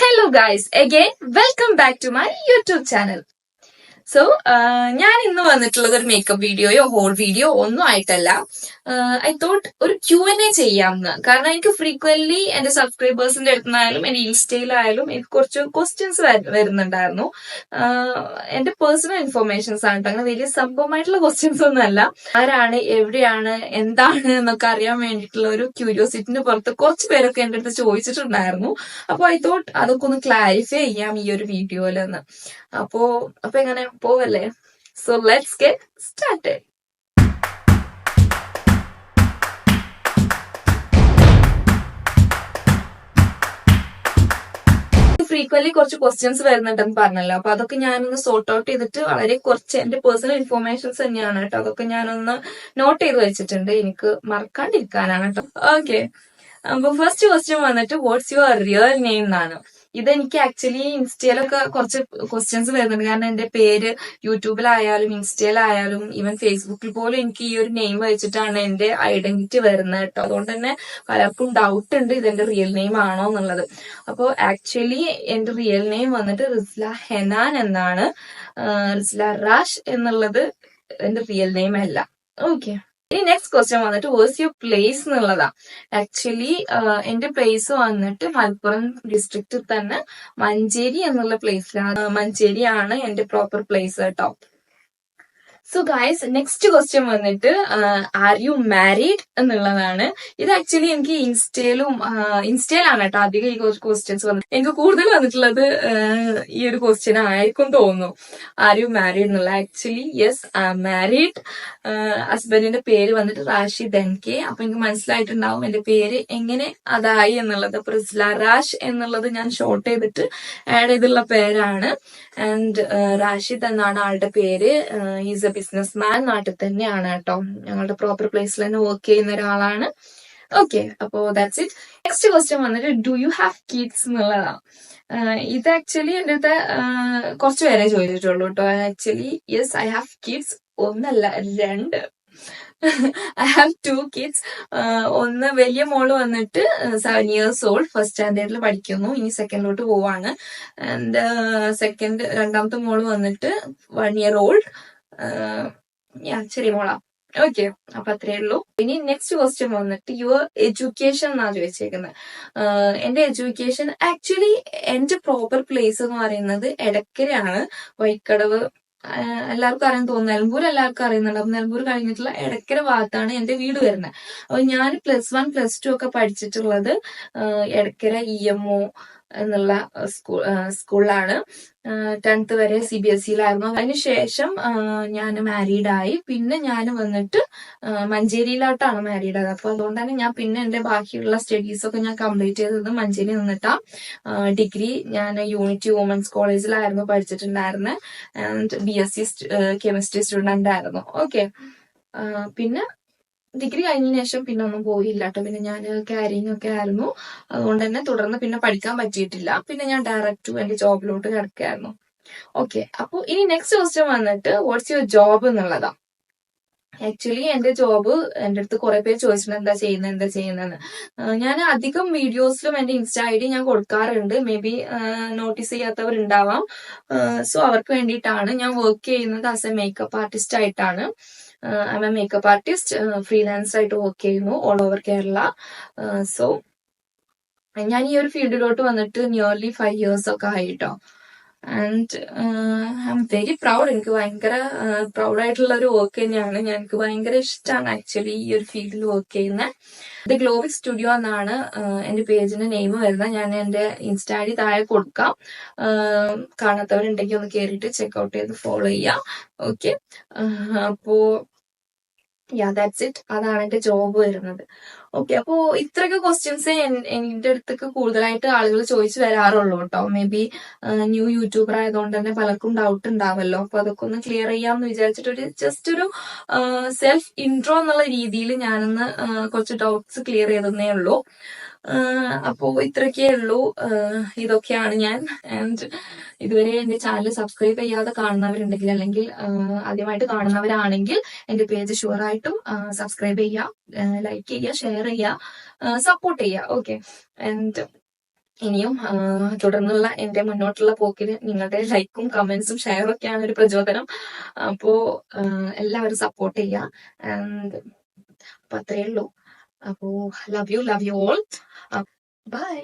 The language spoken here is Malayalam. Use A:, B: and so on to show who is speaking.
A: Hello guys, again welcome back to my YouTube channel. So ഞാൻ ഇന്ന് വന്നിട്ടുള്ളത് ഒരു മേക്കപ്പ് വീഡിയോയോ ഹോൾ വീഡിയോ ഒന്നും ആയിട്ടല്ല. ഐ തോട്ട് ഒരു Q&A ചെയ്യാമെന്ന്. കാരണം എനിക്ക് ഫ്രീക്വന്റ്ലി എന്റെ സബ്സ്ക്രൈബേഴ്സിന്റെ അടുത്തുനിന്നായാലും എന്റെ ഇൻസ്റ്റയിലായാലും എനിക്ക് കുറച്ച് ക്വസ്റ്റ്യൻസ് വരുന്നുണ്ടായിരുന്നു. എന്റെ പേഴ്സണൽ ഇൻഫർമേഷൻസ് ആണ്. അങ്ങനെ വലിയ സംഭവമായിട്ടുള്ള ക്വസ്റ്റ്യൻസ് ഒന്നും അല്ല. ആരാണ്, എവിടെയാണ്, എന്താണ് എന്നൊക്കെ അറിയാൻ വേണ്ടിയിട്ടുള്ള ഒരു ക്യൂരിയോസിറ്റിന് പുറത്ത് കുറച്ച് പേരൊക്കെ എന്റെ അടുത്ത് ചോദിച്ചിട്ടുണ്ടായിരുന്നു. അപ്പൊ ഐ തോട്ട് അതൊക്കെ ഒന്ന് ക്ലാരിഫൈ ചെയ്യാം ഈ ഒരു വീഡിയോയിലെന്ന്. അപ്പൊ എങ്ങനെ പോവല്ലേ? So let's get started. Frequently കുറച്ച് ക്വസ്റ്റ്യൻസ് വരുന്നുണ്ടെന്ന് പറഞ്ഞല്ലോ. അപ്പൊ അതൊക്കെ ഞാനൊന്ന് സോർട്ട് ഔട്ട് ചെയ്തിട്ട് വളരെ കുറച്ച് എന്റെ പേഴ്സണൽ ഇൻഫോർമേഷൻസ് തന്നെയാണ് കേട്ടോ. അതൊക്കെ ഞാനൊന്ന് നോട്ട് ചെയ്ത് വെച്ചിട്ടുണ്ട്, എനിക്ക് മറക്കാണ്ടിരിക്കാനാണ് കേട്ടോ. ഓക്കെ, അപ്പൊ ഫസ്റ്റ് ക്വസ്റ്റ്യൻ വന്നിട്ട് വാട്ട്സ് യുവർ റിയൽ നെയിം എന്നാണ്. ഇതെനിക്ക് ആക്ച്വലി ഇൻസ്റ്റയിലൊക്കെ കുറച്ച് ക്വസ്റ്റ്യൻസ് വരുന്നുണ്ട്. കാരണം എന്റെ പേര് യൂട്യൂബിലായാലും ഇൻസ്റ്റയിലായാലും ഈവൻ ഫേസ്ബുക്കിൽ പോലും എനിക്ക് ഈ ഒരു നെയിം വെച്ചിട്ടാണ് എന്റെ ഐഡന്റിറ്റി വരുന്നത് കേട്ടോ. അതുകൊണ്ട് തന്നെ പലർക്കും ഡൗട്ട് ഉണ്ട് ഇതെന്റെ റിയൽ നെയിം ആണോ എന്നുള്ളത്. അപ്പോൾ ആക്ച്വലി എന്റെ റിയൽ നെയിം വന്നിട്ട് റിസ്ല ഹെനാൻ എന്നാണ്. റിസ്ല റാഷ് എന്നുള്ളത് എന്റെ റിയൽ നെയിം അല്ല. ഓക്കെ, ഇനി നെക്സ്റ്റ് ക്വസ്റ്റ്യൻ വന്നിട്ട് വേഴ്സ് യുവർ പ്ലേസ് എന്നുള്ളതാ. ആക്ച്വലി എന്റെ പ്ലേസ് വന്നിട്ട് മലപ്പുറം ഡിസ്ട്രിക്റ്റിൽ തന്നെ മഞ്ചേരി എന്നുള്ള പ്ലേസിലാണ്. മഞ്ചേരിയാണ് എന്റെ പ്രോപ്പർ പ്ലേസ് കേട്ടോ. സോ ഗൈസ്, നെക്സ്റ്റ് ക്വസ്റ്റ്യൻ വന്നിട്ട് ആർ യു മാരീഡ് എന്നുള്ളതാണ്. ഇത് ആക്ച്വലി എനിക്ക് ഇൻസ്റ്റയിലാണ് കേട്ടോ അധികം ഈ ക്വസ്റ്റ്യൻസ് വന്നത്. എനിക്ക് കൂടുതൽ വന്നിട്ടുള്ളത് ഈ ഒരു ക്വസ്റ്റ്യൻ ആയിരിക്കും തോന്നുന്നു, ആർ യു മാരീഡ് എന്നുള്ള. Actually yes, I am married. ഹസ്ബൻഡിന്റെ പേര് വന്നിട്ട് റാഷിദ് എൻകെ. അപ്പൊ എനിക്ക് മനസ്സിലായിട്ടുണ്ടാവും എന്റെ പേര് എങ്ങനെ അതായി എന്നുള്ളത്. അപ്പൊ റിസ്ല റാഷ് എന്നുള്ളത് ഞാൻ ഷോർട്ട് ചെയ്തിട്ട് ആഡ് ചെയ്തുള്ള പേരാണ്. ആൻഡ് റാഷിദ് എന്നാണ് ആളുടെ പേര്. ഈസ് എ ബിസിനസ് മാൻ, നാട്ടിൽ തന്നെയാണ് കേട്ടോ. ഞങ്ങളുടെ പ്രോപ്പർ പ്ലേസിൽ തന്നെ വർക്ക് ചെയ്യുന്ന ഒരാളാണ്. ഓക്കെ, അപ്പോ ദാറ്റ്സ് ഇറ്റ്. നെക്സ്റ്റ് ക്വസ്റ്റ്യൻ വന്നിട്ട് ഡു യു ഹാവ് കിഡ്സ് എന്നുള്ളതാണ്. ഇത് ആക്ച്വലി എന്റെ അടുത്ത് കുറച്ച് പേരെ ചോദിച്ചിട്ടുള്ളൂ കേട്ടോ. Actually yes, I have kids. ഒന്നല്ല, രണ്ട്. I have 2 kids. ഒന്ന് വലിയ മോള് വന്നിട്ട് 7 years old, ഫസ്റ്റ് സ്റ്റാൻഡേർഡിൽ പഠിക്കുന്നു. ഇനി സെക്കൻഡിലോട്ട് പോവാണ്. ആൻഡ് രണ്ടാമത്തെ മോള് വന്നിട്ട് 1 year old. ചെറിയ മോളാ. ഓക്കെ, അപ്പൊ അത്രേ ഉള്ളൂ. ഇനി നെക്സ്റ്റ് ക്വസ്റ്റ്യൻ വന്നിട്ട് യുവർ എഡ്യൂക്കേഷൻ എന്നാ ചോദിച്ചേക്കുന്നത്. എന്റെ എഡ്യൂക്കേഷൻ ആക്ച്വലി എന്റെ പ്രോപ്പർ പ്ലേസ് എന്ന് പറയുന്നത് എടക്കരയാണ്, വൈക്കടവ്. എല്ലാവർക്കും അറിയാൻ തോന്നുന്നു, നിലമ്പൂർ എല്ലാവർക്കും അറിയുന്നുണ്ട്. അപ്പൊ നിലമ്പൂർ കഴിഞ്ഞിട്ടുള്ള എടക്കര ഭാഗത്താണ് എന്റെ വീട് വരുന്നത്. അപ്പൊ ഞാൻ +1 +2 ഒക്കെ പഠിച്ചിട്ടുള്ളത് എടക്കര EMO എന്നുള്ള സ്കൂളിലാണ്. 10th വരെ CBSEയിലായിരുന്നു. അതിനുശേഷം ഞാൻ മാരീഡ് ആയി. പിന്നെ ഞാൻ വന്നിട്ട് മഞ്ചേരിയിലോട്ടാണ് മാരീഡ് ആയത്. അപ്പൊ അതുകൊണ്ട് തന്നെ ഞാൻ പിന്നെ എന്റെ ബാക്കിയുള്ള സ്റ്റഡീസ് ഒക്കെ ഞാൻ കംപ്ലീറ്റ് ചെയ്തത് മഞ്ചേരി നിന്നിട്ടാ. ഡിഗ്രി ഞാൻ യൂണിറ്റി വുമൻസ് കോളേജിലായിരുന്നു പഠിച്ചിട്ടുണ്ടായിരുന്നത്. ആൻഡ് BSc കെമിസ്ട്രി സ്റ്റുഡന്റ് ആയിരുന്നു. ഓക്കെ, പിന്നെ ഡിഗ്രി കഴിഞ്ഞതിന് ശേഷം പിന്നെ ഒന്നും പോയില്ല കേട്ടോ. പിന്നെ ഞാൻ ക്യാരിങ് ഒക്കെ ആയിരുന്നു. അതുകൊണ്ട് തന്നെ തുടർന്ന് പിന്നെ പഠിക്കാൻ പറ്റിയിട്ടില്ല. പിന്നെ ഞാൻ ഡയറക്റ്റ് എന്റെ ജോബിലോട്ട് കിടക്കായിരുന്നു. ഓക്കെ, അപ്പൊ ഇനി നെക്സ്റ്റ് ക്വസ്റ്റ്യൻ വന്നിട്ട് വാട്ട്സ് യുവർ ജോബ് എന്നുള്ളതാ. ആക്ച്വലി എന്റെ ജോബ് എന്റെ അടുത്ത് കുറെ പേര് ചോദിച്ചിട്ടുണ്ട് എന്താ ചെയ്യുന്നതെന്ന്. ഞാൻ അധികം വീഡിയോസിലും എന്റെ ഇൻസ്റ്റാ ID ഞാൻ കൊടുക്കാറുണ്ട്. മേ ബി നോട്ടീസ് ചെയ്യാത്തവരുണ്ടാവാം. സോ അവർക്ക് വേണ്ടിയിട്ടാണ്. ഞാൻ വർക്ക് ചെയ്യുന്നത് ആസ് എ മേക്കപ്പ് ആർട്ടിസ്റ്റ് ആയിട്ടാണ്. I am a makeup artist, freelance ആയിട്ട് വർക്ക് ചെയ്യുന്നു ഓൾ ഓവർ കേരള. സോ ഞാൻ ഈ ഒരു ഫീൽഡിലോട്ട് വന്നിട്ട് നിയർലി 5 years ഒക്കെ ആയിട്ടോ. And I am very proud. എനിക്ക് ഭയങ്കര പ്രൗഡായിട്ടുള്ള ഒരു വർക്ക് തന്നെയാണ്. എനിക്ക് ഭയങ്കര ഇഷ്ടമാണ് ആക്ച്വലി ഈ ഒരു ഫീൽഡിൽ വർക്ക് ചെയ്യുന്നത്. ദ ഗ്ലോവിക് സ്റ്റുഡിയോ എന്നാണ് എന്റെ പേജിന്റെ നെയിം വരുന്നത്. ഞാൻ എന്റെ ഇൻസ്റ്റാ ID താഴെ കൊടുക്കാം. കാണാത്തവരുണ്ടെങ്കിൽ ഒന്ന് കയറിയിട്ട് ചെക്ക്ഔട്ട് ചെയ്ത് ഫോളോ ചെയ്യാം. ഓക്കെ, അപ്പോ ദാറ്റ്സ് ഇറ്റ്. അതാണ് എന്റെ ജോബ് വരുന്നത്. ഓക്കെ, അപ്പോ ഇത്രയൊക്കെ ക്വസ്റ്റ്യൻസ് എന്റെ അടുത്തേക്ക് കൂടുതലായിട്ട് ആളുകൾ ചോദിച്ചു വരാറുള്ളൂ കേട്ടോ. മേ ബി ന്യൂ യൂട്യൂബർ ആയതുകൊണ്ട് തന്നെ പലർക്കും ഡൗട്ട് ഉണ്ടാവല്ലോ. അപ്പൊ അതൊക്കെ ഒന്ന് ക്ലിയർ ചെയ്യാമെന്ന് വിചാരിച്ചിട്ട് ജസ്റ്റ് ഒരു സെൽഫ് ഇൻട്രോ എന്നുള്ള രീതിയിൽ ഞാനൊന്ന് കുറച്ച് ഡൗട്ട്സ് ക്ലിയർ ചെയ്തതേ ഉള്ളൂ. അപ്പോ ഇത്രയൊക്കെ ഉള്ളൂ. ഇതൊക്കെയാണ് ഞാൻ. ആൻഡ് ഇതുവരെ എന്റെ ചാനൽ സബ്സ്ക്രൈബ് ചെയ്യാതെ കാണുന്നവരുണ്ടെങ്കിൽ, അല്ലെങ്കിൽ ആദ്യമായിട്ട് കാണുന്നവരാണെങ്കിൽ എന്റെ പേജ് ഷുവറായിട്ടും സബ്സ്ക്രൈബ് ചെയ്യുക, ലൈക്ക് ചെയ്യുക, ഷെയർ ചെയ്യുക, സപ്പോർട്ട് ചെയ്യുക. ഓക്കെ, ആൻഡ് ഇനിയും തുടർന്നുള്ള എന്റെ മുന്നോട്ടുള്ള പോക്കിന് നിങ്ങളുടെ ലൈക്കും കമന്റ്സും ഷെയറും ഒക്കെയാണ് ഒരു പ്രചോദനം. അപ്പോ എല്ലാവരും സപ്പോർട്ട് ചെയ്യുക. ആൻഡ് അപ്പൊ അത്രയേ ഉള്ളൂ. അപ്പോ ലവ് യു ഓൾ. ബൈ.